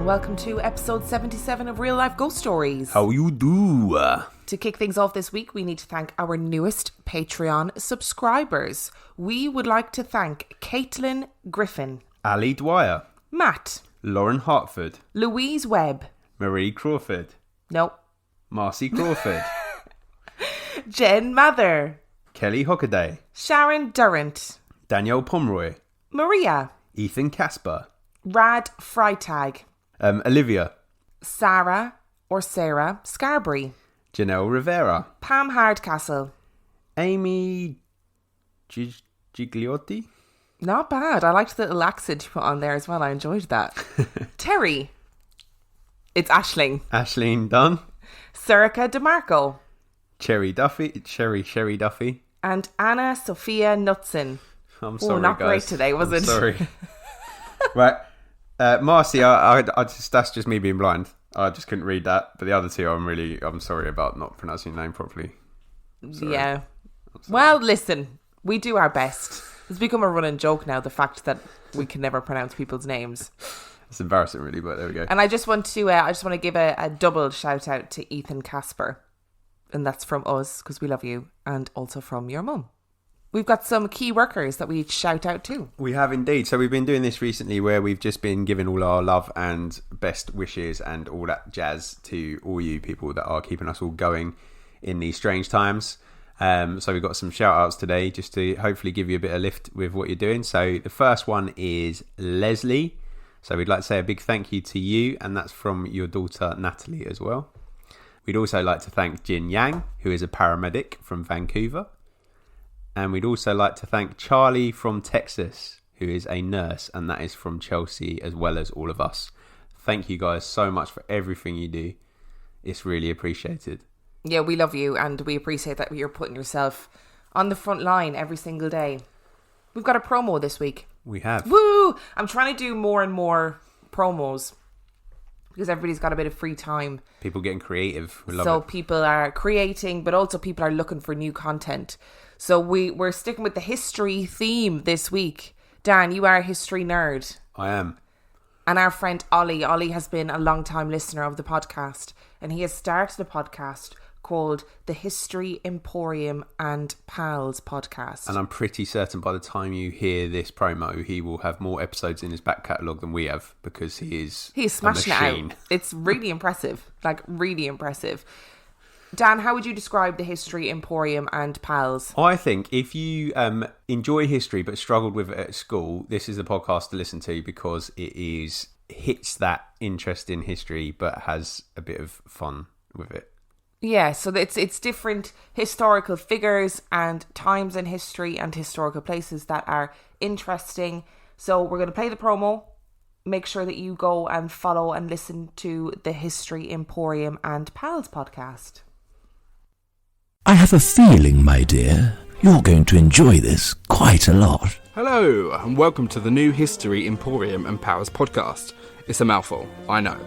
and welcome to episode 77 of Real Life Ghost Stories. How you do? To kick things off this week, we need to thank our newest Patreon subscribers. We would like to thank Caitlin Griffin, Ali Dwyer, Matt, Lauren Hartford, Louise Webb, Marie Crawford, nope, Marcy Crawford, Jen Mather, Kelly Hockaday, Sharon Durrant, Danielle Pomeroy, Maria, Ethan Casper, Rad Freitag, Olivia, Sarah Scarberry, Janelle Rivera, Pam Hardcastle, Amy Gigliotti, not bad. I liked the little accent you put on there as well. I enjoyed that. Terry, it's Ashleen Dunn, Serica DeMarco, Sherry Duffy, and Anna Sophia Knutson. I'm sorry, not guys. great today, was it? Sorry. Right, Marcy, I just, that's just me being blind. I just couldn't read that. But the other two, I'm sorry about not pronouncing your name properly. Yeah. Well, listen, we do our best. It's become a running joke now, the fact that we can never pronounce people's names. It's embarrassing, really, but there we go. And I just want to give a double shout out to Ethan Casper, and that's from us because we love you, and also from your mum. We've got some key workers that we shout out to. We have indeed. So we've been doing this recently where we've just been giving all our love and best wishes and all that jazz to all you people that are keeping us all going in these strange times. So we've got some shout outs today just to hopefully give you a bit of lift with what you're doing. So the first one is Leslie. So we'd like to say a big thank you to you, and that's from your daughter Natalie as well. We'd also like to thank Jin Yang, who is a paramedic from Vancouver. And we'd also like to thank Charlie from Texas, who is a nurse, and that is from Chelsea, as well as all of us. Thank you guys so much for everything you do. It's really appreciated. Yeah, we love you, and we appreciate that you're putting yourself on the front line every single day. We've got a promo this week. We have. Woo! I'm trying to do more and more promos because everybody's got a bit of free time. People getting creative. We love it. People are creating, but also people are looking for new content. So we're sticking with the history theme this week. Dan, you are a history nerd. I am. And our friend Ollie has been a long-time listener of the podcast, and he has started a podcast called the History Emporium and Pals podcast. And I'm pretty certain by the time you hear this promo, he will have more episodes in his back catalogue than we have, because he's smashing it out. It's really impressive. Like, really impressive. Dan, how would you describe the History Emporium and Pals? I think if you enjoy history but struggled with it at school, this is the podcast to listen to, because it hits that interest in history but has a bit of fun with it. Yeah, so it's different historical figures and times in history and historical places that are interesting. So we're going to play the promo. Make sure that you go and follow and listen to the History Emporium and Pals podcast. I have a feeling, my dear, you're going to enjoy this quite a lot. Hello, and welcome to the new History Emporium and Powers podcast. It's a mouthful, I know.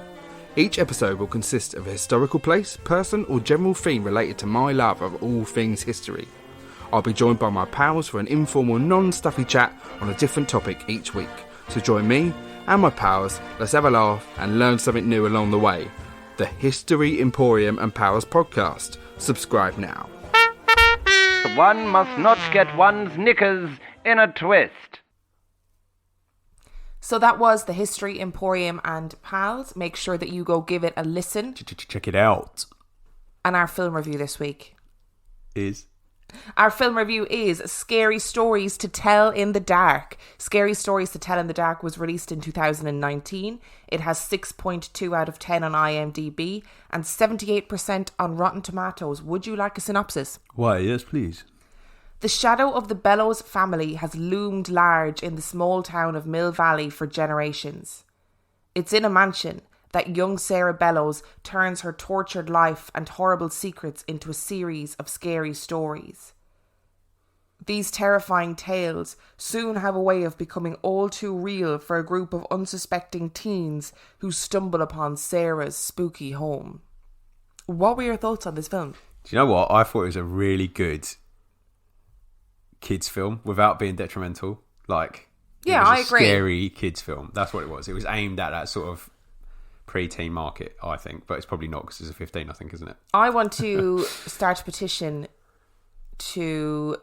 Each episode will consist of a historical place, person, or general theme related to my love of all things history. I'll be joined by my pals for an informal, non-stuffy chat on a different topic each week. So join me and my pals, let's have a laugh and learn something new along the way. The History Emporium and Powers podcast. Subscribe now. One must not get one's knickers in a twist. So that was the History Emporium and Pals. Make sure that you go give it a listen. Check it out. And our film review this week is Scary Stories to Tell in the Dark. Scary Stories to Tell in the Dark was released in 2019. It has 6.2 out of 10 on IMDb and 78% on Rotten Tomatoes. Would you like a synopsis? Why, yes, please. The shadow of the Bellows family has loomed large in the small town of Mill Valley for generations. It's in a mansion that young Sarah Bellows turns her tortured life and horrible secrets into a series of scary stories. These terrifying tales soon have a way of becoming all too real for a group of unsuspecting teens who stumble upon Sarah's spooky home. What were your thoughts on this film? Do you know what? I thought it was a really good kids film without being detrimental. Like, yeah, it was I a agree. Scary kids film. That's what it was. It was aimed at that sort of pre-teen market, I think, but it's probably not because it's a 15, I think, isn't it? I want to start a petition to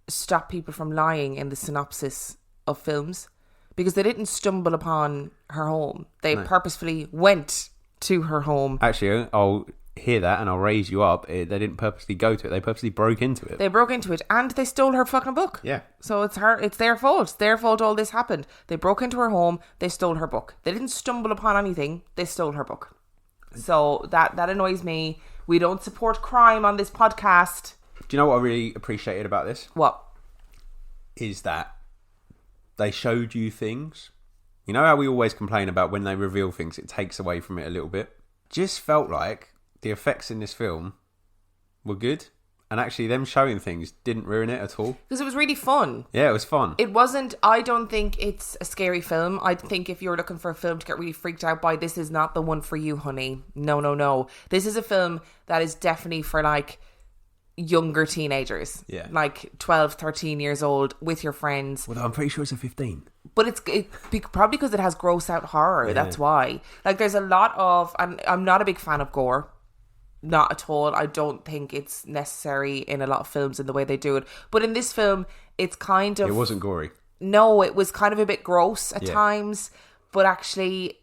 stop people from lying in the synopsis of films, because they didn't stumble upon her home. They purposefully went to her home. Actually, I'll hear that and I'll raise you up. They didn't purposely go to it. They purposely broke into it. They broke into it and they stole her fucking book. Yeah. So it's their fault. It's their fault all this happened. They broke into her home. They stole her book. They didn't stumble upon anything. They stole her book. So that annoys me. We don't support crime on this podcast. Do you know what I really appreciated about this? What? Is that they showed you things. You know how we always complain about when they reveal things, it takes away from it a little bit? Just felt like the effects in this film were good. And actually them showing things didn't ruin it at all. Because it was really fun. Yeah, it was fun. It wasn't, I don't think it's a scary film. I think if you're looking for a film to get really freaked out by, this is not the one for you, honey. No. This is a film that is definitely for like younger teenagers. Yeah. Like 12, 13 years old with your friends. Well, I'm pretty sure it's a 15. But it's probably because it has gross out horror. Yeah. That's why. Like there's a lot of, and I'm not a big fan of gore. Not at all. I don't think it's necessary in a lot of films in the way they do it. But in this film, it's kind of... It wasn't gory. No, it was kind of a bit gross at times. But actually,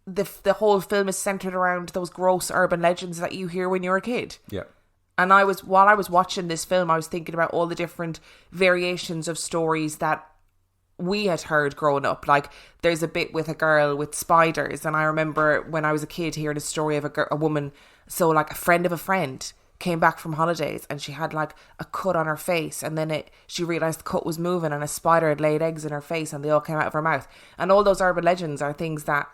the whole film is centered around those gross urban legends that you hear when you're a kid. Yeah. And while I was watching this film, I was thinking about all the different variations of stories that we had heard growing up. Like, there's a bit with a girl with spiders. And I remember when I was a kid hearing a story of a woman... So like a friend of a friend came back from holidays and she had like a cut on her face, and then she realised the cut was moving and a spider had laid eggs in her face and they all came out of her mouth. And all those urban legends are things that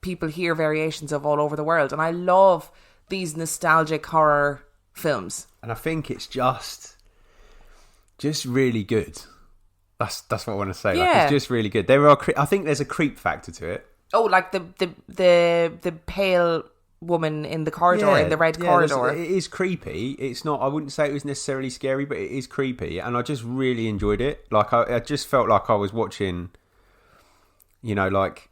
people hear variations of all over the world. And I love these nostalgic horror films. And I think it's just really good. That's what I want to say. Yeah. Like, it's just really good. I think there's a creep factor to it. Oh, like the pale woman in the corridor, in the red corridor. It is creepy. It's not, I wouldn't say it was necessarily scary, but it is creepy, and I just really enjoyed it. Like I just felt like I was watching, like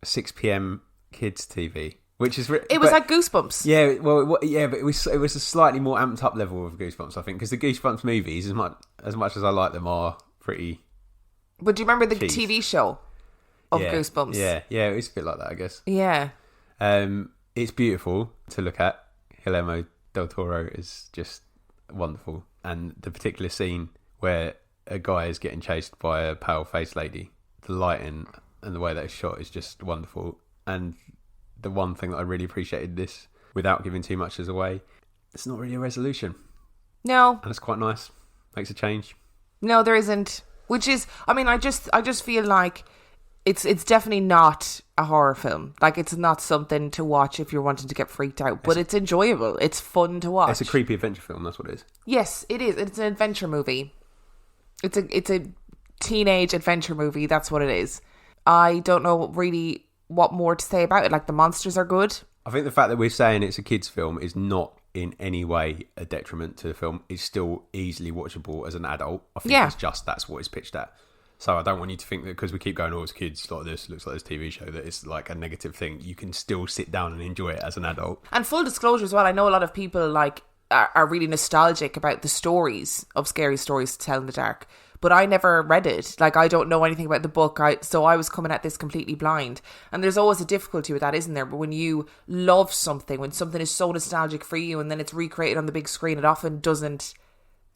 6 p.m. kids TV, which is it was like Goosebumps. Yeah, well, yeah, but it was a slightly more amped up level of Goosebumps, I think, because the Goosebumps movies, as much as I like them, are pretty. But do you remember the cheap. TV show of Goosebumps? Yeah, it was a bit like that, I guess. Yeah. It's beautiful to look at. Guillermo del Toro is just wonderful. And the particular scene where a guy is getting chased by a pale-faced lady, the lighting and the way that it's shot is just wonderful. And the one thing that I really appreciated this, without giving too much as away, it's not really a resolution. No. And it's quite nice. Makes a change. No, there isn't. Which is, I mean, I just feel like it's definitely not a horror film. Like, it's not something to watch if you're wanting to get freaked out. But it's enjoyable. It's fun to watch. It's a creepy adventure film, that's what it is. Yes, it is. It's an adventure movie. It's a teenage adventure movie. That's what it is. I don't know really what more to say about it. Like, the monsters are good. I think the fact that we're saying it's a kids' film is not in any way a detriment to the film. It's still easily watchable as an adult. I think it's just that's what it's pitched at. So I don't want you to think that because we keep going, it's kids like this, looks like this TV show, that it's like a negative thing. You can still sit down and enjoy it as an adult. And full disclosure as well, I know a lot of people like are really nostalgic about the stories of Scary Stories to Tell in the Dark. But I never read it. Like, I don't know anything about the book. So I was coming at this completely blind. And there's always a difficulty with that, isn't there? But when you love something, when something is so nostalgic for you and then it's recreated on the big screen, it often doesn't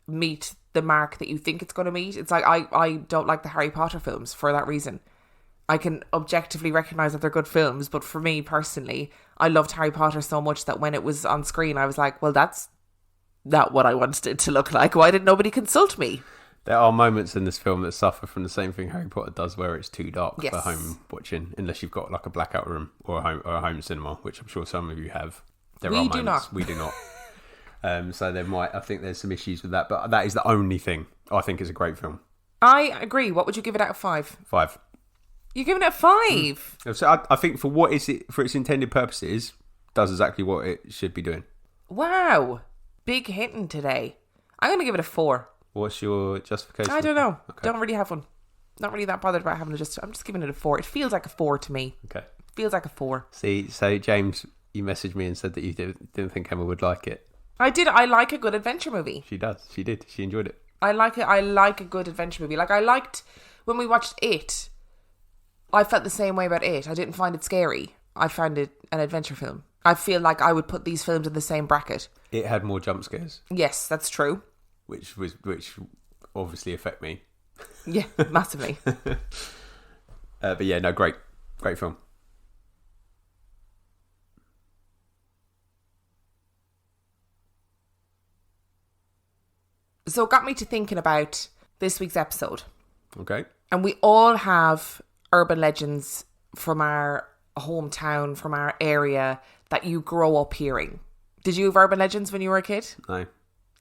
meet the mark that you think it's going to meet. It's like, I don't like the Harry Potter films for that reason. I can objectively recognise that they're good films, but for me personally, I loved Harry Potter so much that when it was on screen, I was like, well, that's not what I wanted it to look like. Why did nobody consult me? There are moments in this film that suffer from the same thing Harry Potter does, where it's too dark for home watching, unless you've got like a blackout room or a home cinema, which I'm sure some of you have. We do not. We do not. So I think there's some issues with that, but that is the only thing I think is a great film. I agree. What would you give it out of 5? 5. You're giving it a 5? So I think for its intended purposes, does exactly what it should be doing. Wow. Big hitting today. I'm going to give it a 4. What's your justification? I don't know. Okay. Don't really have one. Not really that bothered about having I'm just giving it a 4. It feels like a 4 to me. Okay. Feels like a 4. See, so James, you messaged me and said that you didn't think Emma would like it. I did. I like a good adventure movie. She does. She did. She enjoyed it. I like it. I like a good adventure movie. Like, I liked when we watched It. I felt the same way about It. I didn't find it scary. I found it an adventure film. I feel like I would put these films in the same bracket. It had more jump scares. Yes, that's true. Which obviously affect me. Yeah, massively. But yeah, no, great film. So it got me to thinking about this week's episode. Okay. And we all have urban legends from our hometown, from our area that you grow up hearing. Did you have urban legends when you were a kid? No.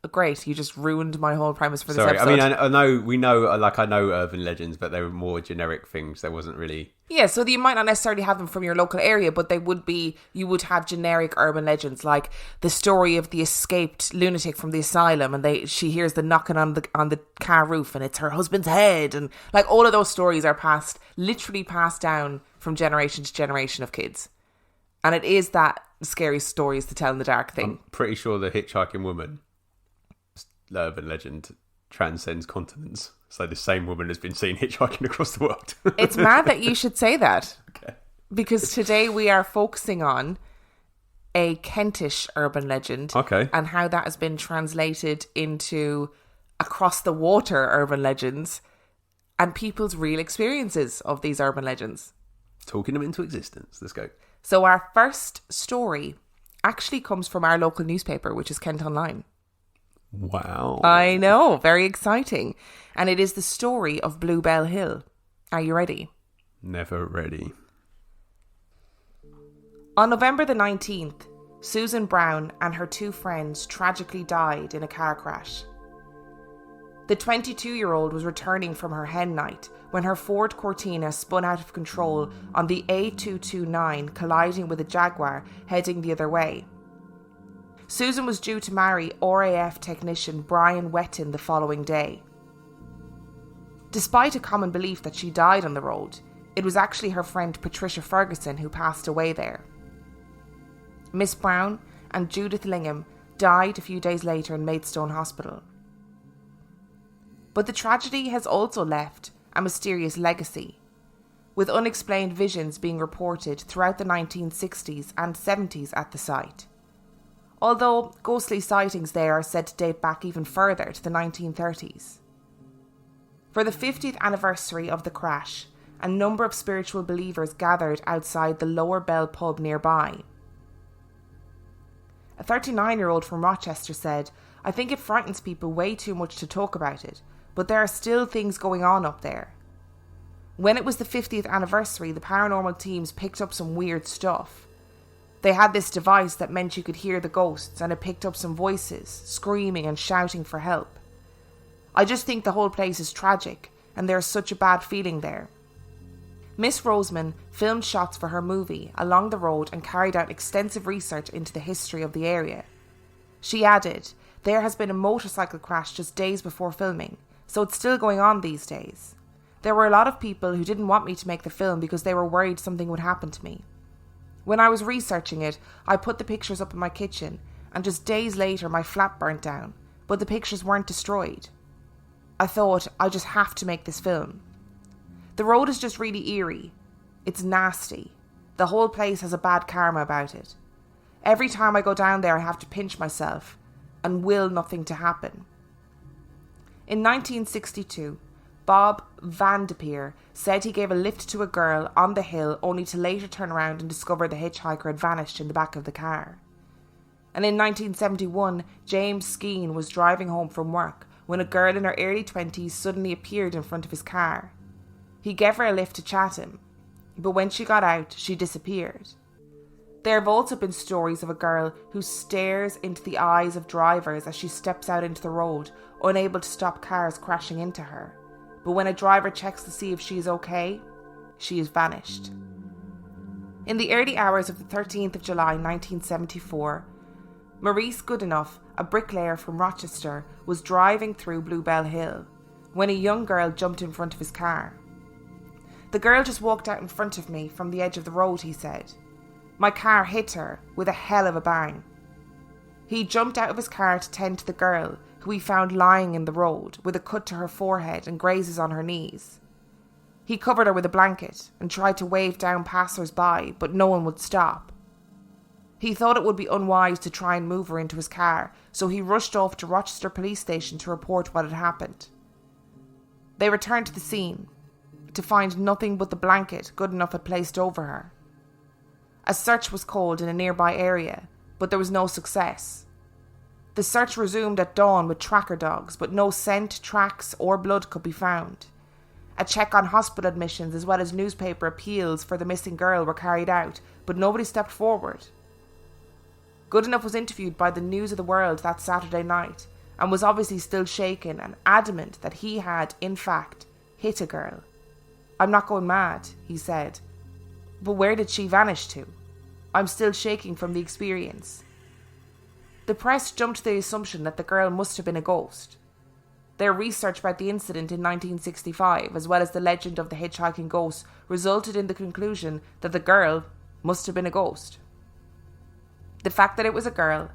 Oh, great. You just ruined my whole premise for this Sorry, episode. I know urban legends, but they were more generic things. There wasn't really... Yeah, so you might not necessarily have them from your local area, but you would have generic urban legends, like the story of the escaped lunatic from the asylum, and she hears the knocking on the car roof, and it's her husband's head, and like all of those stories are literally passed down from generation to generation of kids. And it is that scary stories to tell in the dark thing. I'm pretty sure the hitchhiking woman, the urban legend, transcends continents. So the same woman has been seen hitchhiking across the world. It's mad that you should say that. Okay. Because today we are focusing on a Kentish urban legend. Okay. And how that has been translated into across the water urban legends and people's real experiences of these urban legends. Talking them into existence. Let's go. So our first story actually comes from our local newspaper, which is Kent Online. Wow. I know, very exciting. And it is the story of Bluebell Hill. Are you ready? Never ready. On November the 19th, Susan Brown and her 2 friends tragically died in a car crash. The 22-year-old was returning from her hen night when her Ford Cortina spun out of control on the A229, colliding with a Jaguar heading the other way. Susan was due to marry RAF technician Brian Wetton the following day. Despite a common belief that she died on the road, it was actually her friend Patricia Ferguson who passed away there. Miss Brown and Judith Lingham died a few days later in Maidstone Hospital. But the tragedy has also left a mysterious legacy, with unexplained visions being reported throughout the 1960s and 70s at the site. Although ghostly sightings there are said to date back even further to the 1930s. For the 50th anniversary of the crash, a number of spiritual believers gathered outside the Lower Bell pub nearby. A 39-year-old from Rochester said, "I think it frightens people way too much to talk about it, but there are still things going on up there." When it was the 50th anniversary, the paranormal teams picked up some weird stuff. They had this device that meant you could hear the ghosts, and it picked up some voices, screaming and shouting for help. I just think the whole place is tragic, and there's such a bad feeling there. Miss Roseman filmed shots for her movie along the road and carried out extensive research into the history of the area. She added, "There has been a motorcycle crash just days before filming, so it's still going on these days. There were a lot of people who didn't want me to make the film because they were worried something would happen to me. When I was researching it, I put the pictures up in my kitchen, and just days later my flat burnt down, but the pictures weren't destroyed. I thought, I just have to make this film. The road is just really eerie. It's nasty. The whole place has a bad karma about it. Every time I go down there I have to pinch myself and will nothing to happen." In 1962, Bob Van de Peer said he gave a lift to a girl on the hill only to later turn around and discover the hitchhiker had vanished in the back of the car. And in 1971, James Skeen was driving home from work when a girl in her early 20s suddenly appeared in front of his car. He gave her a lift to chat him, but when she got out, she disappeared. There have also been stories of a girl who stares into the eyes of drivers as she steps out into the road, unable to stop cars crashing into her. But when a driver checks to see if she is okay, she has vanished. In the early hours of the 13th of July 1974, Maurice Goodenough, a bricklayer from Rochester, was driving through Bluebell Hill when a young girl jumped in front of his car. The girl just walked out in front of me from the edge of the road, he said. My car hit her with a hell of a bang. He jumped out of his car to tend to the girl, who he found lying in the road with a cut to her forehead and grazes on her knees. He covered her with a blanket and tried to wave down passers-by, but no one would stop. He thought it would be unwise to try and move her into his car, so he rushed off to Rochester police station to report what had happened. They returned to the scene to find nothing but the blanket Goodenough had placed over her. A search was called in a nearby area, but there was no success. The search resumed at dawn with tracker dogs, but no scent, tracks or blood could be found. A check on hospital admissions as well as newspaper appeals for the missing girl were carried out, but nobody stepped forward. Goodenough was interviewed by the News of the World that Saturday night and was obviously still shaken and adamant that he had, in fact, hit a girl. I'm not going mad, he said. But where did she vanish to? I'm still shaking from the experience. The press jumped to the assumption that the girl must have been a ghost. Their research about the incident in 1965, as well as the legend of the hitchhiking ghost, resulted in the conclusion that the girl must have been a ghost. The fact that it was a girl,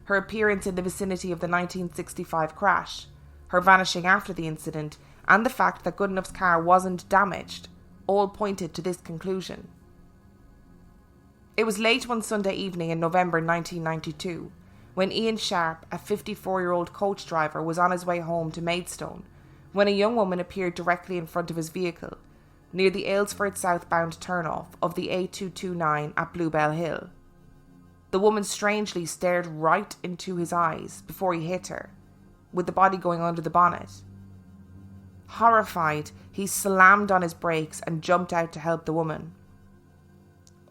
her appearance in the vicinity of the 1965 crash, her vanishing after the incident, and the fact that Goodenough's car wasn't damaged, all pointed to this conclusion. It was late one Sunday evening in November 1992, when Ian Sharp, a 54-year-old coach driver, was on his way home to Maidstone, when a young woman appeared directly in front of his vehicle, near the Aylesford southbound turnoff of the A229 at Bluebell Hill. The woman strangely stared right into his eyes before he hit her, with the body going under the bonnet. Horrified, he slammed on his brakes and jumped out to help the woman.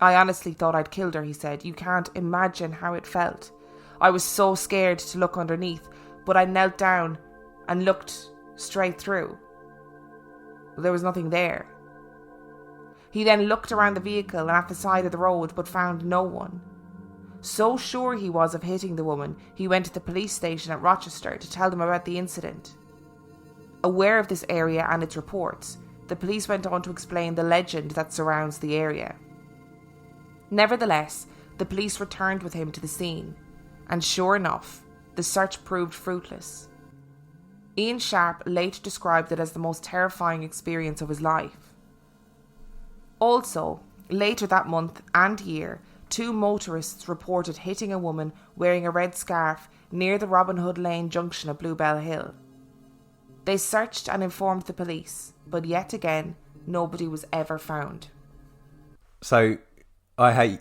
I honestly thought I'd killed her, he said. You can't imagine how it felt. I was so scared to look underneath, but I knelt down and looked straight through. There was nothing there. He then looked around the vehicle and at the side of the road, but found no one. So sure he was of hitting the woman, he went to the police station at Rochester to tell them about the incident. Aware of this area and its reports, the police went on to explain the legend that surrounds the area. Nevertheless, the police returned with him to the scene, and sure enough, the search proved fruitless. Ian Sharp later described it as the most terrifying experience of his life. Also, later that month and year, 2 motorists reported hitting a woman wearing a red scarf near the Robin Hood Lane junction of Bluebell Hill. They searched and informed the police, but yet again, nobody was ever found. So, I hate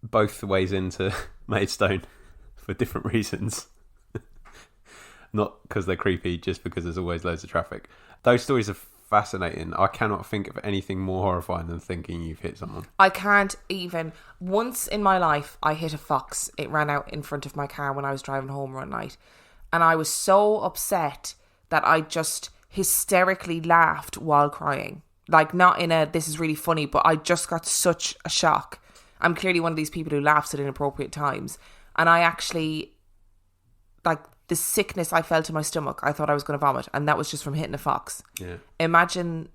both the ways into Maidstone for different reasons. Not because they're creepy, just because there's always loads of traffic. Those stories are fascinating. I cannot think of anything more horrifying than thinking you've hit someone. I can't even. Once in my life, I hit a fox. It ran out in front of my car when I was driving home one night. And I was so upset that I just hysterically laughed while crying. Like, not in a, this is really funny, but I just got such a shock. I'm clearly one of these people who laughs at inappropriate times. And I actually, like, the sickness I felt in my stomach, I thought I was going to vomit. And that was just from hitting a fox. Yeah. Imagine,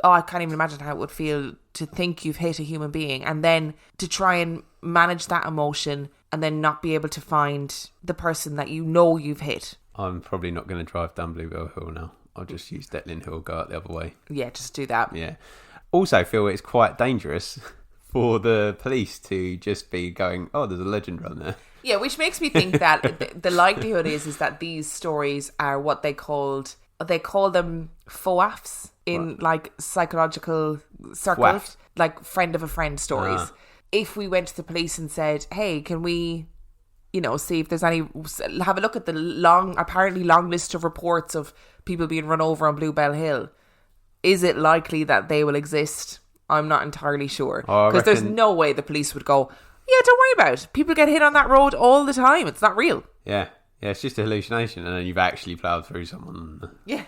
I can't even imagine how it would feel to think you've hit a human being and then to try and manage that emotion and then not be able to find the person that you know you've hit. I'm probably not going to drive down Bluebell Hill now. I'll just use Detlin Hill, go out the other way. Yeah, just do that. Yeah. Also, I feel it's quite dangerous for the police to just be going, oh, there's a legend around there. Yeah, which makes me think that the likelihood is that these stories are what they call them FOAFs in What? like psychological circles, FOAF. like friend of a friend stories. If we went to the police and said, hey, can we, see if there's any, have a look at the apparently long list of reports of people being run over on Bluebell Hill. Is it likely that they will exist? I'm not entirely sure. Because there's no way the police would go, yeah, don't worry about it. People get hit on that road all the time. It's not real. Yeah, it's just a hallucination, and then you've actually ploughed through someone. Yeah.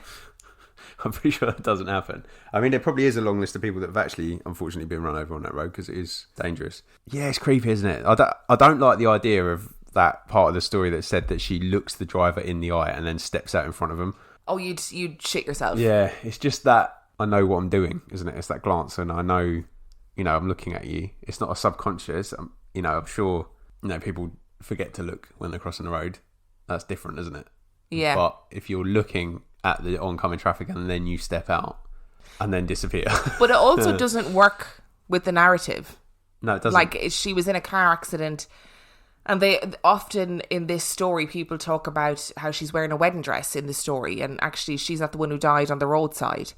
I'm pretty sure that doesn't happen. I mean, there probably is a long list of people that have actually, unfortunately, been run over on that road because it is dangerous. Yeah, it's creepy, isn't it? I don't like the idea of that part of the story that said that she looks the driver in the eye and then steps out in front of him. Oh, you'd shit yourself. Yeah, it's just that I know what I'm doing, isn't it? It's that glance, and I know, I'm looking at you. It's not a subconscious. I'm sure, people forget to look when they're crossing the road. That's different, isn't it? Yeah. But if you're looking at the oncoming traffic and then you step out and then disappear. But it also doesn't work with the narrative. No, it doesn't. Like, she was in a car accident, and they often in this story, people talk about how she's wearing a wedding dress in the story, and actually she's not the one who died on the roadside.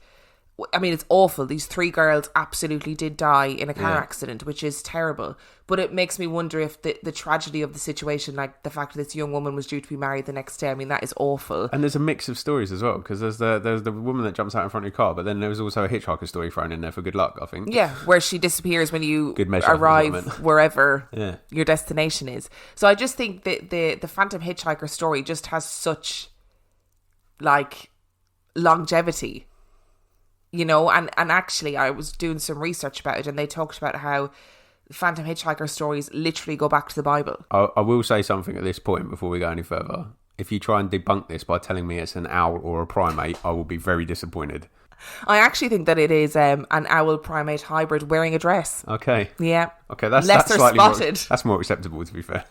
I mean, it's awful. These 3 girls absolutely did die in a car accident, which is terrible. But it makes me wonder if the tragedy of the situation, like the fact that this young woman was due to be married the next day, I mean, that is awful. And there's a mix of stories as well, because there's the woman that jumps out in front of your car, but then there was also a hitchhiker story thrown in there for good luck, I think. Yeah, where she disappears when you Good measure, arrive wherever Yeah. your destination is. So I just think that the Phantom Hitchhiker story just has such, like, longevity. And actually I was doing some research about it, and they talked about how Phantom Hitchhiker stories literally go back to the Bible. I will say something at this point before we go any further. If you try and debunk this by telling me it's an owl or a primate, I will be very disappointed. I actually think that it is an owl primate hybrid wearing a dress. Okay. Yeah. Okay, that's Lesser slightly spotted. That's more acceptable, to be fair.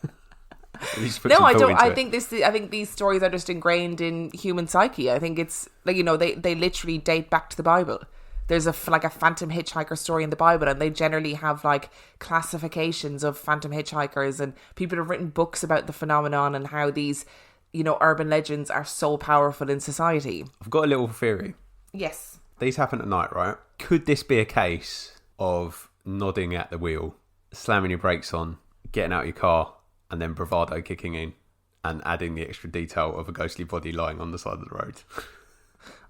No, I don't. I think these stories are just ingrained in human psyche. I think it's like, they literally date back to the Bible. There's a Phantom Hitchhiker story in the Bible, and they generally have like classifications of Phantom Hitchhikers, and people have written books about the phenomenon and how these, urban legends are so powerful in society. I've got a little theory. Yes. These happen at night, right? Could this be a case of nodding at the wheel, slamming your brakes on, getting out your car, and then bravado kicking in and adding the extra detail of a ghostly body lying on the side of the road?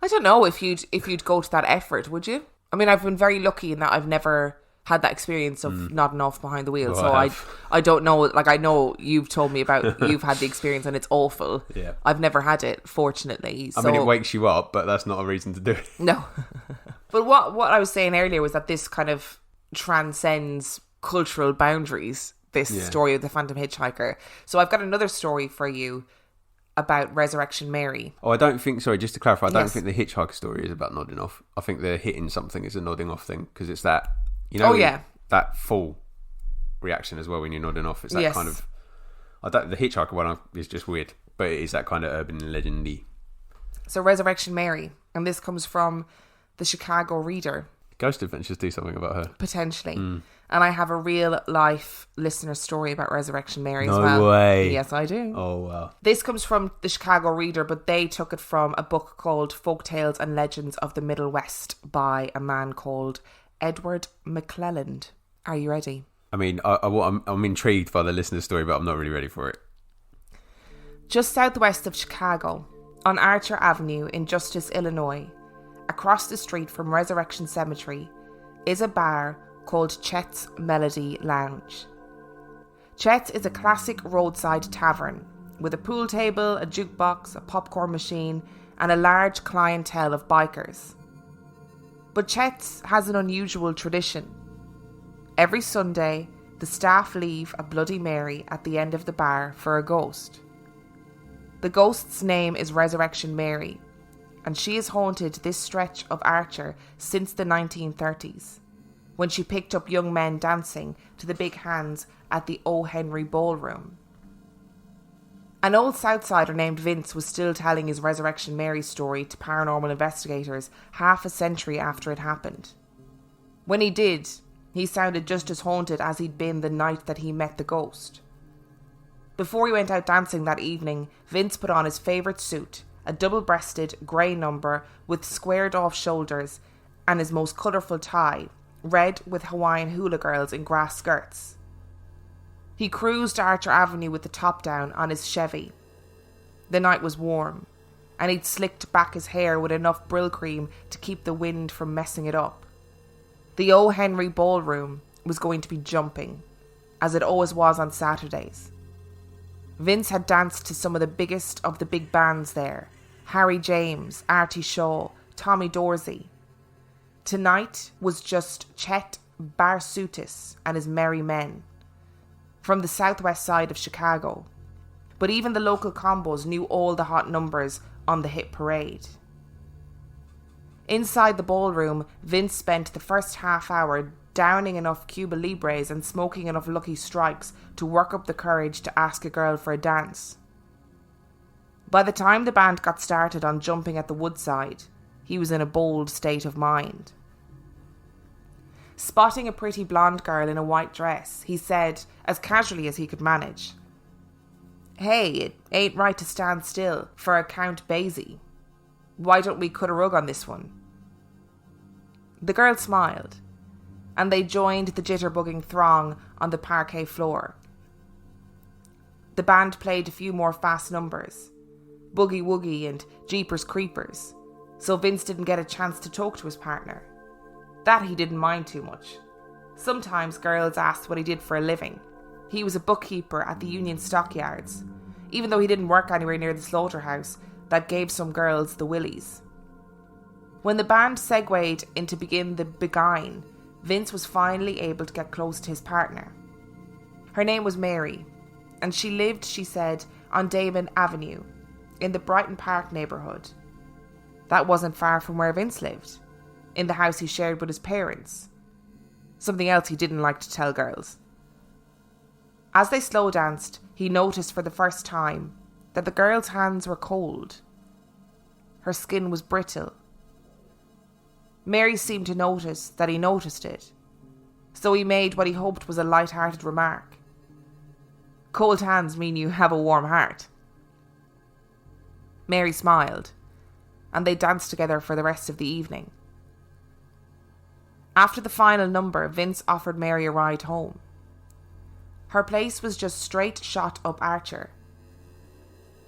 I don't know if you'd go to that effort, would you? I mean, I've been very lucky in that I've never had that experience of nodding off behind the wheel. Well, so I don't know. Like, I know you've told me about, you've had the experience and it's awful. Yeah. I've never had it, fortunately. I mean, it wakes you up, but that's not a reason to do it. No. But what I was saying earlier was that this kind of transcends cultural boundaries, this story of the Phantom Hitchhiker. So I've got another story for you about Resurrection Mary. Oh, I don't think, sorry, just to clarify, I don't think the hitchhiker story is about nodding off. I think the hitting something is a nodding off thing, because it's that, that full reaction as well when you're nodding off. It's that kind of, the hitchhiker one is just weird, but it is that kind of urban legendy. So Resurrection Mary, and this comes from the Chicago Reader. Ghost Adventures do something about her. Potentially. And I have a real life listener story about Resurrection Mary as No well. way. Yes, I do. Oh, wow. This comes from the Chicago Reader, but they took it from a book called Folk Tales and Legends of the Middle West by a man called Edward McClelland. Are you ready? I mean, I'm intrigued by the listener's story, but I'm not really ready for it. Just southwest of Chicago, on Archer Avenue in Justice, Illinois, across the street from Resurrection Cemetery, is a bar called Chet's Melody Lounge. Chet's is a classic roadside tavern with a pool table, a jukebox, a popcorn machine, and a large clientele of bikers. But Chet's has an unusual tradition. Every Sunday, the staff leave a Bloody Mary at the end of the bar for a ghost. The ghost's name is Resurrection Mary, and she has haunted this stretch of Archer since the 1930s, when she picked up young men dancing to the big hands at the O. Henry Ballroom. An old Southsider named Vince was still telling his Resurrection Mary story to paranormal investigators half a century after it happened. When he did, he sounded just as haunted as he'd been the night that he met the ghost. Before he went out dancing that evening, Vince put on his favourite suit, a double-breasted grey number with squared-off shoulders, and his most colourful tie, red with Hawaiian hula girls in grass skirts. He cruised Archer Avenue with the top down on his Chevy. The night was warm, and he'd slicked back his hair with enough Brill cream to keep the wind from messing it up. The O. Henry Ballroom was going to be jumping, as it always was on Saturdays. Vince had danced to some of the biggest of the big bands there: Harry James, Artie Shaw, Tommy Dorsey. Tonight was just Chet Barsutis and his merry men, from the southwest side of Chicago. But even the local combos knew all the hot numbers on the hit parade. Inside the ballroom, Vince spent the first half hour downing enough Cuba Libres and smoking enough Lucky Strikes to work up the courage to ask a girl for a dance. By the time the band got started on Jumping at the Woodside, he was in a bold state of mind. Spotting a pretty blonde girl in a white dress, he said, as casually as he could manage, "Hey, it ain't right to stand still for a Count Basie. Why don't we cut a rug on this one?" The girl smiled, and they joined the jitterbugging throng on the parquet floor. The band played a few more fast numbers, Boogie Woogie and Jeepers Creepers, so Vince didn't get a chance to talk to his partner. That he didn't mind too much. Sometimes girls asked what he did for a living. He was a bookkeeper at the Union Stockyards, even though he didn't work anywhere near the slaughterhouse that gave some girls the willies. When the band segued into Begin the Beguine, Vince was finally able to get close to his partner. Her name was Mary, and she lived, she said, on Damon Avenue, in the Brighton Park neighbourhood. That wasn't far from where Vince lived, in the house he shared with his parents. Something else he didn't like to tell girls. As they slow danced, he noticed for the first time that the girl's hands were cold. Her skin was brittle. Mary seemed to notice that he noticed it, so he made what he hoped was a light-hearted remark. "Cold hands mean you have a warm heart." Mary smiled, and they danced together for the rest of the evening. After the final number, Vince offered Mary a ride home. Her place was just straight shot up Archer.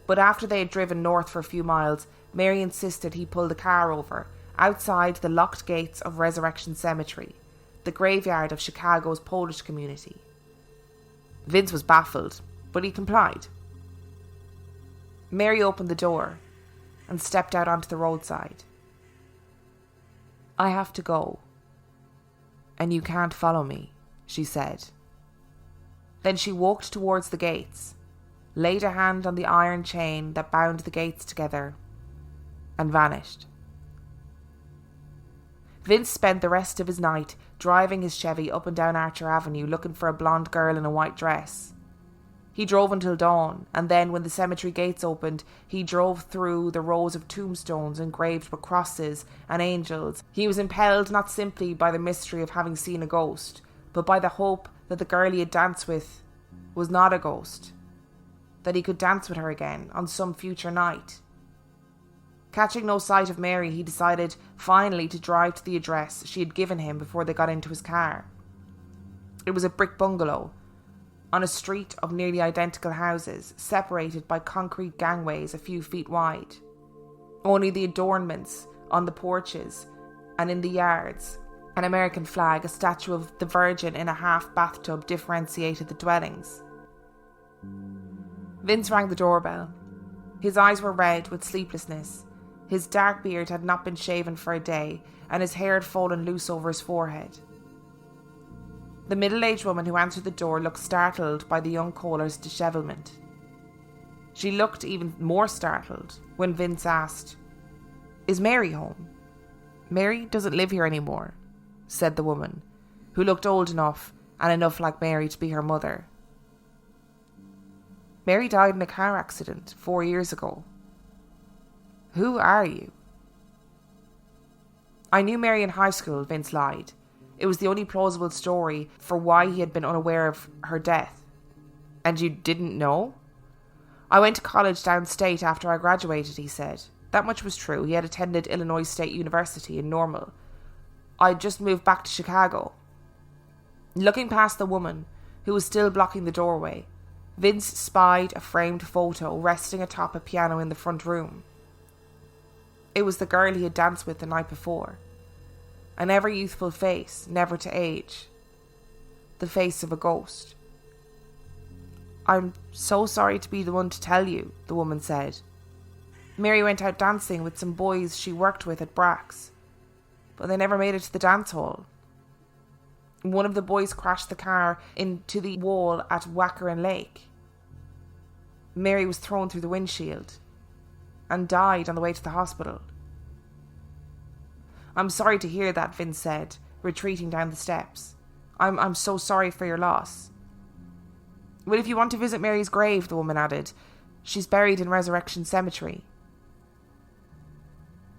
But after they had driven north for a few miles, Mary insisted he pull the car over outside the locked gates of Resurrection Cemetery, the graveyard of Chicago's Polish community. Vince was baffled, but he complied. Mary opened the door and stepped out onto the roadside. "I have to go, and you can't follow me," she said. Then she walked towards the gates, laid a hand on the iron chain that bound the gates together, and vanished. Vince spent the rest of his night driving his Chevy up and down Archer Avenue looking for a blonde girl in a white dress. He drove until dawn, and then when the cemetery gates opened, he drove through the rows of tombstones engraved with crosses and angels. He was impelled not simply by the mystery of having seen a ghost, but by the hope that the girl he had danced with was not a ghost, that he could dance with her again on some future night. Catching no sight of Mary, he decided finally to drive to the address she had given him before they got into his car. It was a brick bungalow on a street of nearly identical houses, separated by concrete gangways a few feet wide. Only the adornments on the porches and in the yards, an American flag, a statue of the Virgin in a half bathtub differentiated the dwellings. Vince rang the doorbell. His eyes were red with sleeplessness. His dark beard had not been shaven for a day, and his hair had fallen loose over his forehead. The middle-aged woman who answered the door looked startled by the young caller's dishevelment. She looked even more startled when Vince asked, "Is Mary home?" "Mary doesn't live here anymore," said the woman, who looked old enough and enough like Mary to be her mother. "Mary died in a car accident 4 years ago." "Who are you?" "I knew Mary in high school," Vince lied. It was the only plausible story for why he had been unaware of her death. "And you didn't know?" "I went to college downstate after I graduated," he said. That much was true. He had attended Illinois State University in Normal. "I'd just moved back to Chicago." Looking past the woman, who was still blocking the doorway, Vince spied a framed photo resting atop a piano in the front room. It was the girl he had danced with the night before. An ever-youthful face, never to age. The face of a ghost. "I'm so sorry to be the one to tell you," the woman said. "Mary went out dancing with some boys she worked with at Brack's, but they never made it to the dance hall. One of the boys crashed the car into the wall at Wackerin Lake. Mary was thrown through the windshield and died on the way to the hospital." I'm sorry to hear that, Vince said, retreating down the steps. I'm so sorry for your loss. Well, if you want to visit Mary's grave, the woman added, she's buried in Resurrection Cemetery.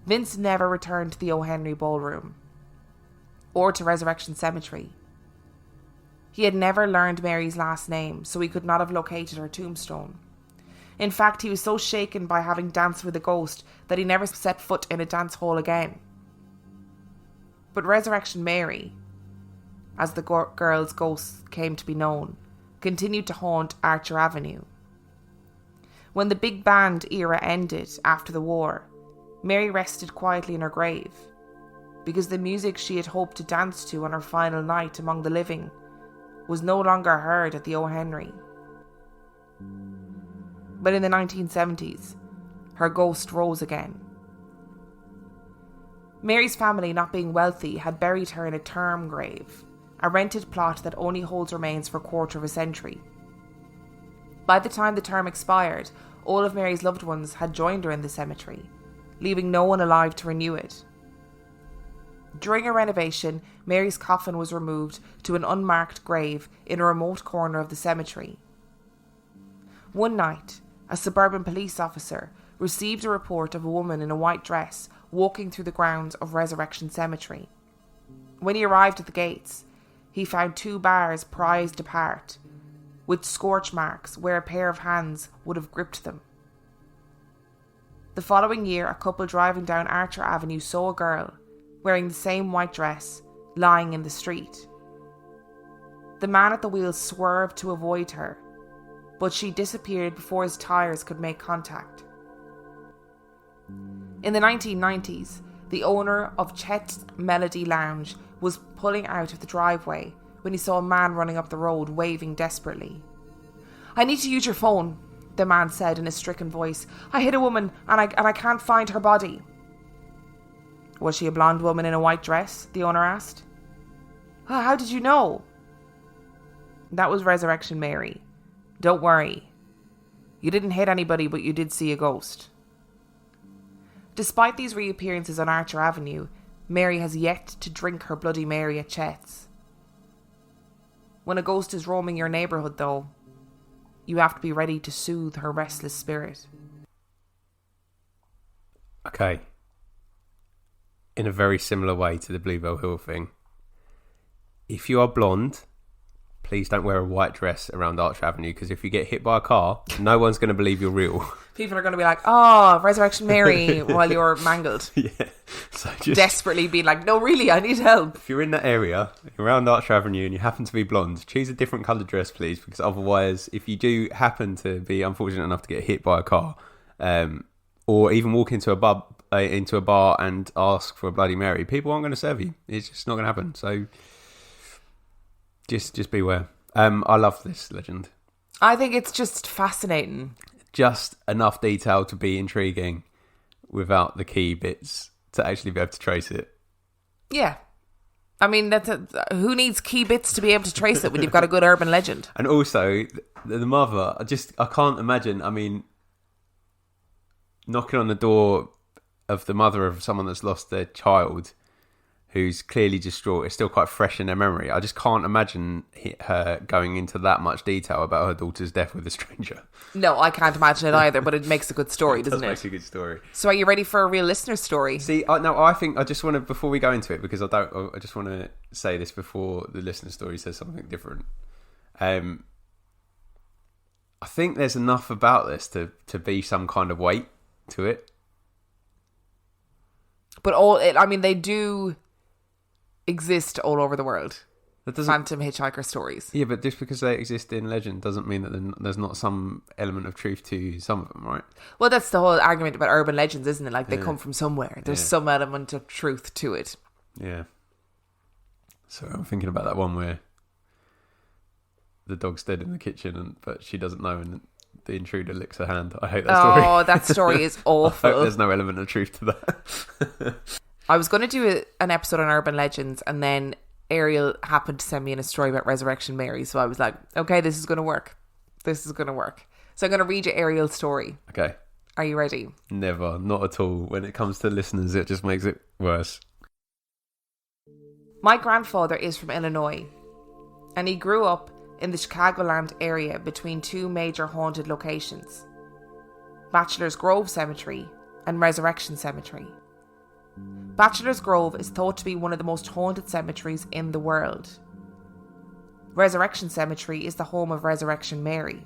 Vince never returned to the O'Henry Ballroom or to Resurrection Cemetery. He had never learned Mary's last name, so he could not have located her tombstone. In fact, he was so shaken by having danced with a ghost that he never set foot in a dance hall again. But Resurrection Mary, as the girl's ghost came to be known, continued to haunt Archer Avenue. When the big band era ended after the war, Mary rested quietly in her grave, because the music she had hoped to dance to on her final night among the living was no longer heard at the O'Henry. But in the 1970s, her ghost rose again. Mary's family, not being wealthy, had buried her in a term grave, a rented plot that only holds remains for a quarter of a century. By the time the term expired, all of Mary's loved ones had joined her in the cemetery, leaving no one alive to renew it. During a renovation, Mary's coffin was removed to an unmarked grave in a remote corner of the cemetery. One night, a suburban police officer received a report of a woman in a white dress walking through the grounds of Resurrection Cemetery. When he arrived at the gates, he found 2 bars prized apart, with scorch marks where a pair of hands would have gripped them. The following year, a couple driving down Archer Avenue saw a girl, wearing the same white dress, lying in the street. The man at the wheel swerved to avoid her, but she disappeared before his tyres could make contact. In the 1990s, the owner of Chet's Melody Lounge was pulling out of the driveway when he saw a man running up the road waving desperately. "I need to use your phone," the man said in a stricken voice. "I hit a woman and I can't find her body." "Was she a blonde woman in a white dress?" the owner asked. "Oh, how did you know?" "That was Resurrection Mary. Don't worry. You didn't hit anybody, but you did see a ghost." Despite these reappearances on Archer Avenue, Mary has yet to drink her Bloody Mary at Chet's. When a ghost is roaming your neighbourhood, though, you have to be ready to soothe her restless spirit. Okay. In a very similar way to the Bluebell Hill thing, if you are blonde, please don't wear a white dress around Archer Avenue, because if you get hit by a car, no one's going to believe you're real. People are going to be like, "Oh, Resurrection Mary," while you're mangled. Yeah. So just Desperately being like, "No, really, I need help." if you're in that area, you're around Archer Avenue, and you happen to be blonde, choose a different coloured dress, please, because otherwise, if you do happen to be unfortunate enough to get hit by a car, or even walk into a bar and ask for a Bloody Mary, people aren't going to serve you. It's just not going to happen. So just beware. I love this legend. I think it's just fascinating. Just enough detail to be intriguing without the key bits to actually be able to trace it. Yeah. I mean, who needs key bits to be able to trace it when you've got a good urban legend? And also, the mother, I can't imagine, knocking on the door of the mother of someone that's lost their child, who's clearly distraught, is still quite fresh in their memory. I just can't imagine her going into that much detail about her daughter's death with a stranger. No, I can't imagine it either, but it makes a good story, doesn't it? It makes a good story. So are you ready for a real listener story? See, I think I just want to, before we go into it, because I just want to say this before the listener story says something different. I think there's enough about this to be some kind of weight to it. But they do exist all over the world. Phantom hitchhiker stories. Yeah, but just because they exist in legend doesn't mean that there's not some element of truth to some of them, right? Well, that's the whole argument about urban legends, isn't it? Like, they come from somewhere. There's some element of truth to it. Yeah. So I'm thinking about that one where the dog's dead in the kitchen, but she doesn't know, and the intruder licks her hand. I hate that story. Oh, that story is awful. I hope there's no element of truth to that. I was going to do an episode on urban legends, and then Ariel happened to send me in a story about Resurrection Mary, so I was like, okay, this is going to work. So I'm going to read you Ariel's story. Okay. Are you ready? Never. Not at all. When it comes to listeners, it just makes it worse. My grandfather is from Illinois, and he grew up in the Chicagoland area between two major haunted locations, Bachelor's Grove Cemetery and Resurrection Cemetery. Bachelor's Grove is thought to be one of the most haunted cemeteries in the world. Resurrection Cemetery is the home of Resurrection Mary.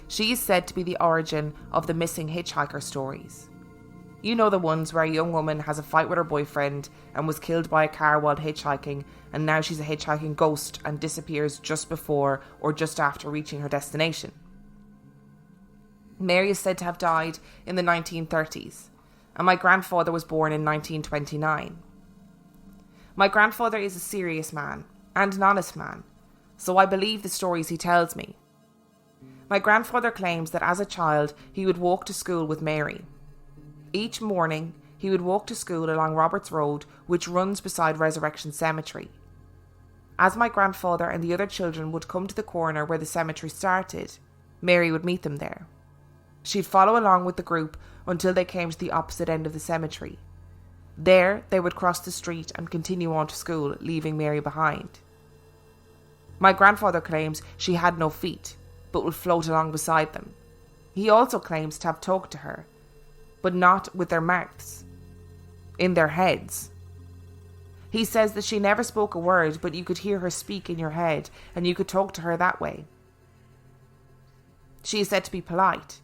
She is said to be the origin of the missing hitchhiker stories. You know, the ones where a young woman has a fight with her boyfriend and was killed by a car while hitchhiking, and now she's a hitchhiking ghost and disappears just before or just after reaching her destination. Mary is said to have died in the 1930s, and my grandfather was born in 1929. My grandfather is a serious man and an honest man, so I believe the stories he tells me. My grandfather claims that as a child he would walk to school with Mary. Each morning he would walk to school along Roberts Road, which runs beside Resurrection Cemetery. As my grandfather and the other children would come to the corner where the cemetery started, Mary would meet them there. She'd follow along with the group until they came to the opposite end of the cemetery. There they would cross the street and continue on to school, leaving Mary behind. My grandfather claims she had no feet, but would float along beside them. He also claims to have talked to her, but not with their mouths, in their heads. He says that she never spoke a word, but you could hear her speak in your head, and you could talk to her that way. She is said to be polite,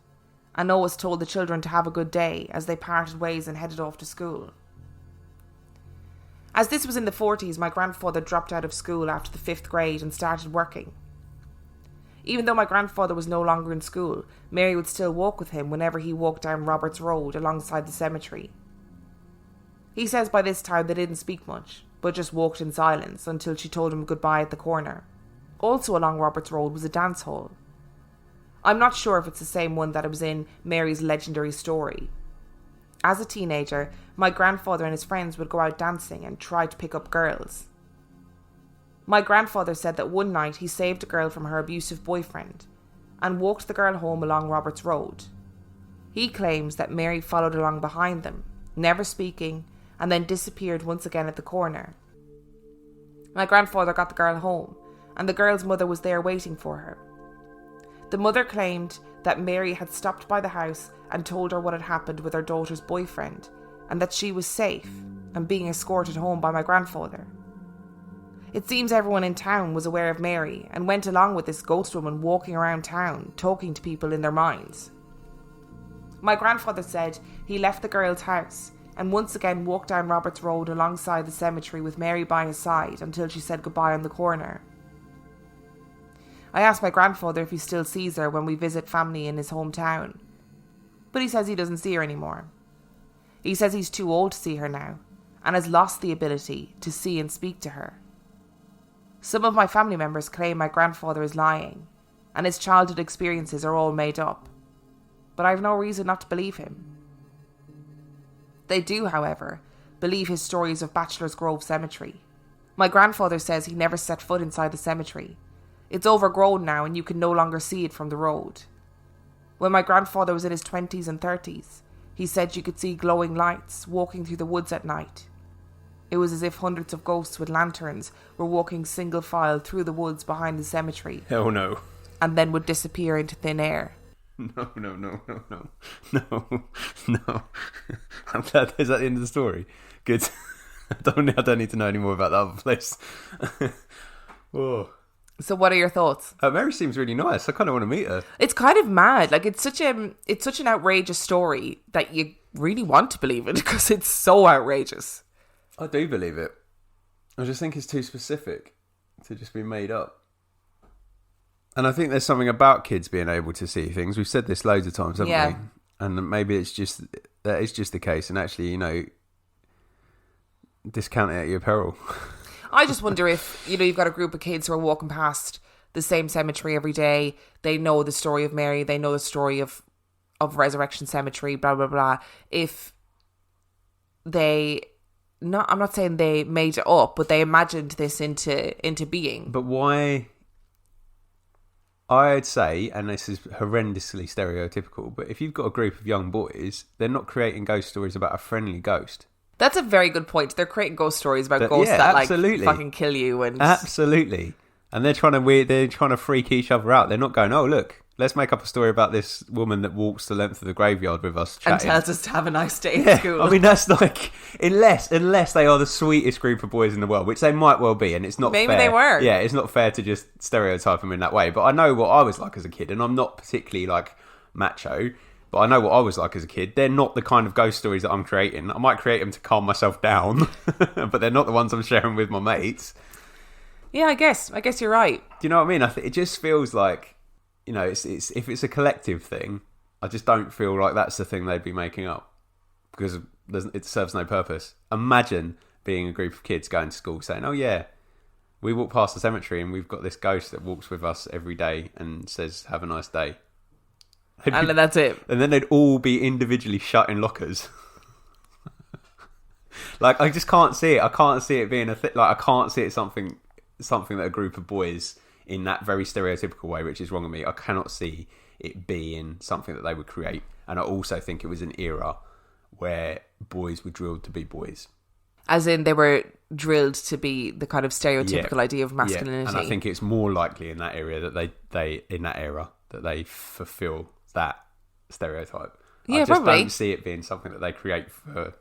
and always told the children to have a good day as they parted ways and headed off to school. As this was in the 40s, my grandfather dropped out of school after the 5th grade and started working. Even though my grandfather was no longer in school, Mary would still walk with him whenever he walked down Roberts Road alongside the cemetery. He says by this time they didn't speak much, but just walked in silence until she told him goodbye at the corner. Also along Roberts Road was a dance hall. I'm not sure if it's the same one that it was in Mary's legendary story. As a teenager, my grandfather and his friends would go out dancing and try to pick up girls. My grandfather said that one night he saved a girl from her abusive boyfriend and walked the girl home along Roberts Road. He claims that Mary followed along behind them, never speaking, and then disappeared once again at the corner. My grandfather got the girl home, and the girl's mother was there waiting for her. The mother claimed that Mary had stopped by the house and told her what had happened with her daughter's boyfriend, and that she was safe and being escorted home by my grandfather. It seems everyone in town was aware of Mary and went along with this ghost woman walking around town, talking to people in their minds. My grandfather said he left the girl's house and once again walked down Roberts Road alongside the cemetery with Mary by his side until she said goodbye on the corner. I asked my grandfather if he still sees her when we visit family in his hometown, but he says he doesn't see her anymore. He says he's too old to see her now and has lost the ability to see and speak to her. Some of my family members claim my grandfather is lying and his childhood experiences are all made up, but I have no reason not to believe him. They do, however, believe his stories of Bachelor's Grove Cemetery. My grandfather says he never set foot inside the cemetery. It's overgrown now and you can no longer see it from the road. When my grandfather was in his 20s and 30s, he said you could see glowing lights walking through the woods at night. It was as if hundreds of ghosts with lanterns were walking single file through the woods behind the cemetery. Hell no. And then would disappear into thin air. No. I'm glad that's at the end of the story. Good. I don't need to know any more about that other place. Oh. So what are your thoughts? Mary seems really nice. I kind of want to meet her. It's kind of mad. Like, it's such an outrageous story that you really want to believe it because it's so outrageous. I do believe it. I just think it's too specific to just be made up. And I think there's something about kids being able to see things. We've said this loads of times, haven't we? And maybe it's just that is just the case. And actually, discount it at your peril. I just wonder if, you've got a group of kids who are walking past the same cemetery every day. They know the story of Mary. They know the story of Resurrection Cemetery, blah, blah, blah. If they... I'm not saying they made it up, but they imagined this into being. But why? I'd say, and this is horrendously stereotypical, but if you've got a group of young boys, they're not creating ghost stories about a friendly ghost. That's a very good point. They're creating ghost stories about But, ghosts yeah, that absolutely. like fucking kill you and Absolutely. And they're trying to freak each other out. They're not going, oh, look, let's make up a story about this woman that walks the length of the graveyard with us and chatting. tells us to have a nice day at school. I mean, that's like, unless they are the sweetest group of boys in the world, which they might well be, and it's not Maybe fair. they were. Yeah, it's not fair to just stereotype them in that way. But I know what I was like as a kid, and I'm not particularly like macho, but I know what I was like as a kid. They're not the kind of ghost stories that I'm creating. I might create them to calm myself down, but they're not the ones I'm sharing with my mates. Yeah, I guess you're right. Do you know what I mean? It just feels like, you know, it's if it's a collective thing, I just don't feel like that's the thing they'd be making up because it serves no purpose. Imagine being a group of kids going to school saying, "Oh yeah, we walk past the cemetery and we've got this ghost that walks with us every day and says have a nice day." And then that's it. And then they'd all be individually shut in lockers. Like, I just can't see it. I can't see it being a thing. Like, I can't see it something that a group of boys in that very stereotypical way, which is wrong with me. I cannot see it being something that they would create. And I also think it was an era where boys were drilled to be boys. As in, they were drilled to be the kind of stereotypical idea of masculinity. Yeah. And I think it's more likely in that area that they fulfill that stereotype. Yeah, I just probably. don't see it being something that they create for.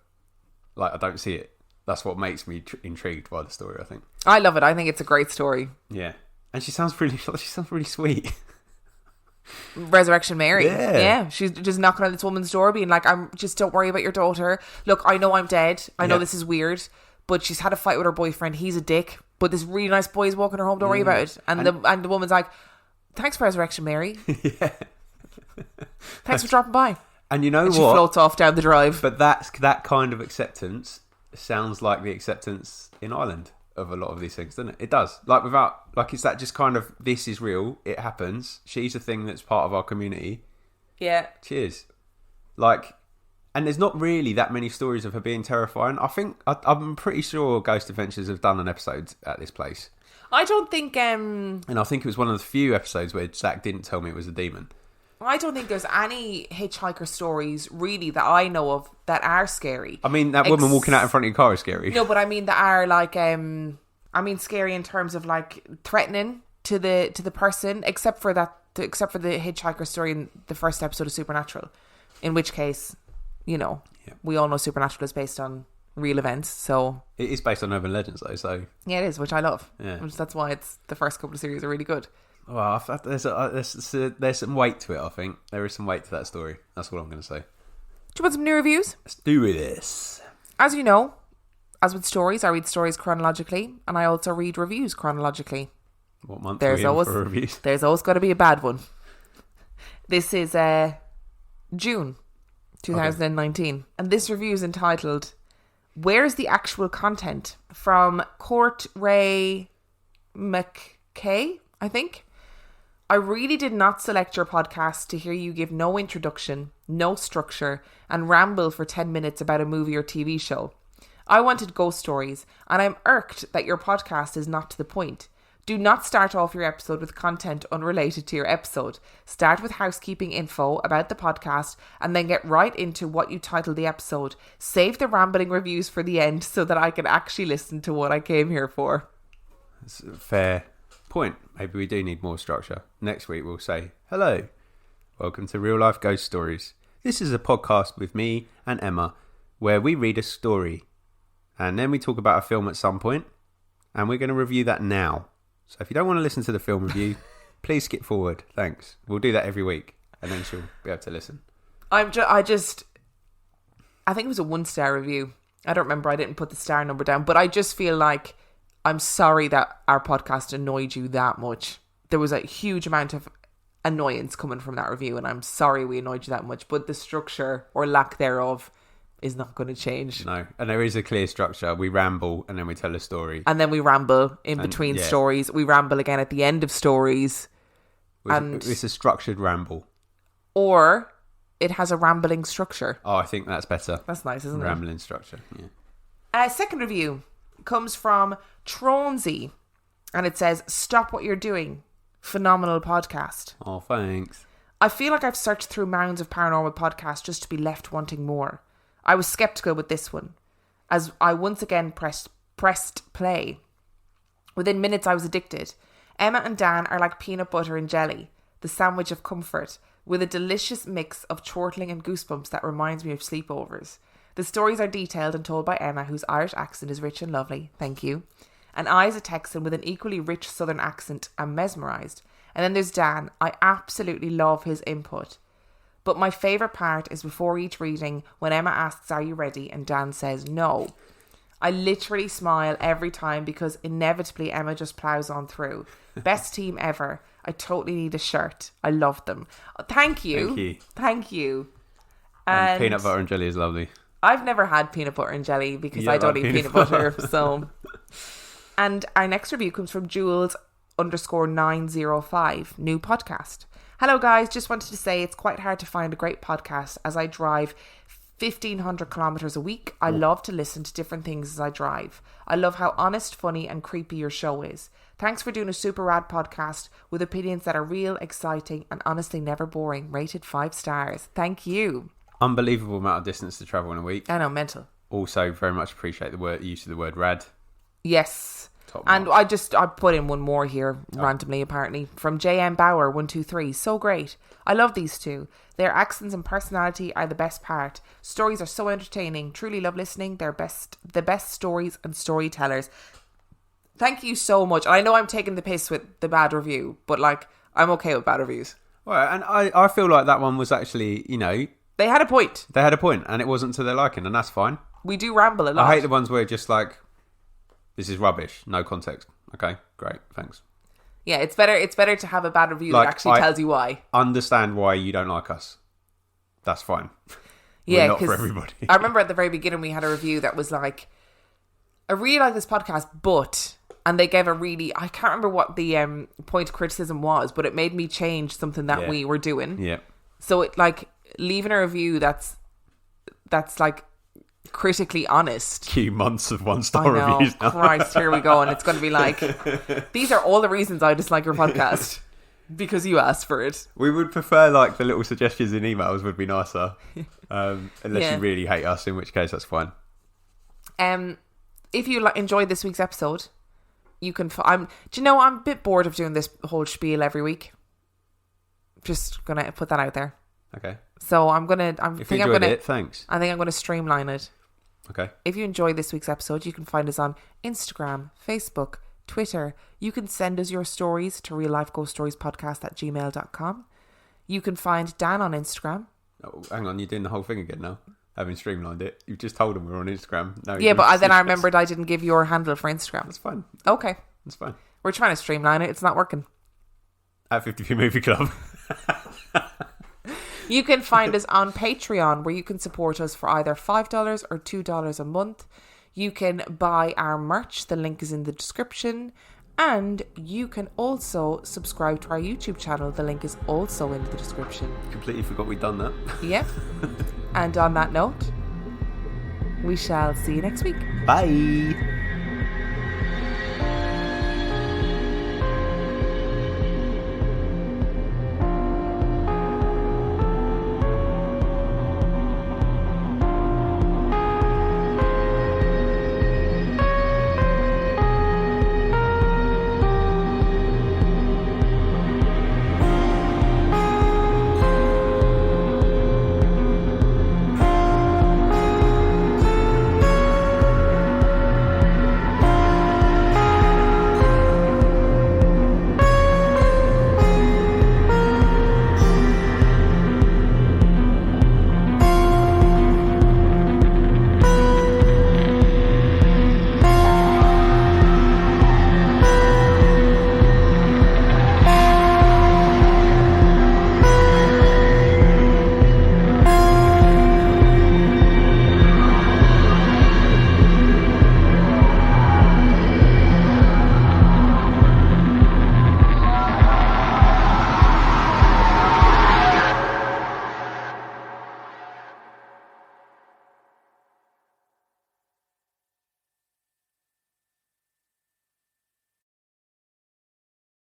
Like, I don't see it. That's what makes me intrigued by the story, I think. I love it. I think it's a great story. Yeah. And she sounds really sweet. Resurrection Mary. Yeah. She's just knocking on this woman's door being like, don't worry about your daughter. Look, I know I'm dead. I know this is weird, but she's had a fight with her boyfriend. He's a dick, but this really nice boy is walking her home. Don't worry about it. And the woman's like, thanks, Resurrection Mary. Yeah. Thanks for dropping by. And you know and what? She floats off down the drive. But that kind of acceptance sounds like the acceptance in Ireland of a lot of these things, doesn't it? It does. It's that just kind of, this is real, it happens, she's a thing that's part of our community. Yeah. Cheers. And there's not really that many stories of her being terrifying. I'm pretty sure Ghost Adventures have done an episode at this place. I don't think... And I think it was one of the few episodes where Zach didn't tell me it was a demon. I don't think there's any hitchhiker stories, really, that I know of that are scary. I mean, that woman walking out in front of your car is scary. No, but I mean that are scary in terms of like threatening to the person, except for the hitchhiker story in the first episode of Supernatural, in which case, we all know Supernatural is based on real events, so it is based on urban legends, though. So yeah, it is, which I love. Yeah, that's why it's the first couple of series are really good. Well, there's some weight to it. I think there is some weight to that story. That's what I'm going to say. Do you want some new reviews? Let's do this. As you know, as with stories, I read stories chronologically, and I also read reviews chronologically. What month there's are we always in for reviews? There's always got to be a bad one. This is June 2019, and this review is entitled "Where's the Actual Content?" from Court Ray McKay, I think. I really did not select your podcast to hear you give no introduction, no structure, and ramble for 10 minutes about a movie or TV show. I wanted ghost stories, and I'm irked that your podcast is not to the point. Do not start off your episode with content unrelated to your episode. Start with housekeeping info about the podcast, and then get right into what you title the episode. Save the rambling reviews for the end so that I can actually listen to what I came here for. That's a fair point. Maybe we do need more structure. Next week we'll say, hello, welcome to Real Life Ghost Stories. This is a podcast with me and Emma where we read a story and then we talk about a film at some point, and we're going to review that now. So if you don't want to listen to the film review, please skip forward. Thanks. We'll do that every week and then she'll be able to listen. I think it was a 1-star review. I don't remember. I didn't put the star number down, but I just feel like I'm sorry that our podcast annoyed you that much. There was a huge amount of annoyance coming from that review, and I'm sorry we annoyed you that much, but the structure or lack thereof is not going to change. No, and there is a clear structure. We ramble and then we tell a story. And then we ramble in between stories. We ramble again at the end of stories. And it's a structured ramble. Or it has a rambling structure. Oh, I think that's better. That's nice, isn't it? Rambling structure, yeah. Second review comes from Tronzy, and it says, "Stop what you're doing. Phenomenal podcast." Oh, thanks. I feel like I've searched through mounds of paranormal podcasts just to be left wanting more. I was skeptical with this one. as I once again pressed play. Within minutes, I was addicted. Emma and Dan are like peanut butter and jelly, the sandwich of comfort, with a delicious mix of chortling and goosebumps that reminds me of sleepovers. The stories are detailed and told by Emma, whose Irish accent is rich and lovely. Thank you. And I, as a Texan with an equally rich southern accent, am mesmerised. And then there's Dan. I absolutely love his input. But my favourite part is before each reading when Emma asks, "Are you ready?" and Dan says no. I literally smile every time because inevitably Emma just ploughs on through. Best team ever. I totally need a shirt. I love them. Thank you. Thank you. And peanut butter and jelly is lovely. I've never had peanut butter and jelly because I don't eat peanut butter. So, and our next review comes from Jules_905, new podcast. Hello guys, just wanted to say it's quite hard to find a great podcast as I drive 1,500 kilometres a week. I love to listen to different things as I drive. I love how honest, funny and creepy your show is. Thanks for doing a super rad podcast with opinions that are real, exciting and honestly never boring. Rated 5 stars. Thank you. Unbelievable amount of distance to travel in a week. I know, mental. Also, very much appreciate the use of the word rad. Yes. And I put in one more here randomly, apparently, from JM Bauer 123. So great. I love these two. Their accents and personality are the best part. Stories are so entertaining. Truly love listening. They're the best stories and storytellers. Thank you so much. I know I'm taking the piss with the bad review, but like I'm okay with bad reviews. Well, and I feel like that one was actually, you know, they had a point. They had a point, and it wasn't to their liking, and that's fine. We do ramble a lot. I hate the ones where just like, this is rubbish, no context. Okay, great, thanks. Yeah, it's better to have a bad review that actually tells you why. Understand why you don't like us. That's fine. Yeah, we're not for everybody. I remember at the very beginning we had a review that was like, I really like this podcast, but, and they gave I can't remember what the point of criticism was, but it made me change something that we were doing. Yeah. So it like leaving a review that's like critically honest. Few months of 1-star reviews now. Christ, here we go, and it's going to be like, these are all the reasons I dislike your podcast because you asked for it. We would prefer like the little suggestions in emails would be nicer, unless you really hate us, in which case that's fine. If you enjoyed this week's episode, you can. I'm a bit bored of doing this whole spiel every week. Just gonna put that out there. Okay. So thanks. I think I'm gonna streamline it. Okay. If you enjoyed this week's episode, you can find us on Instagram, Facebook, Twitter. You can send us your stories to reallifeghoststoriespodcast@gmail.com. You can find Dan on Instagram. Oh, hang on, you're doing the whole thing again now. Having streamlined it, you've just told them we're on Instagram. No, yeah, but then I remembered I didn't give your handle for Instagram. That's fine. Okay, that's fine. We're trying to streamline it. It's not working. At 50p Movie Club. You can find us on Patreon, where you can support us for either $5 or $2 a month. You can buy our merch. The link is in the description. And you can also subscribe to our YouTube channel. The link is also in the description. Completely forgot we'd done that. Yep. And on that note, we shall see you next week. Bye.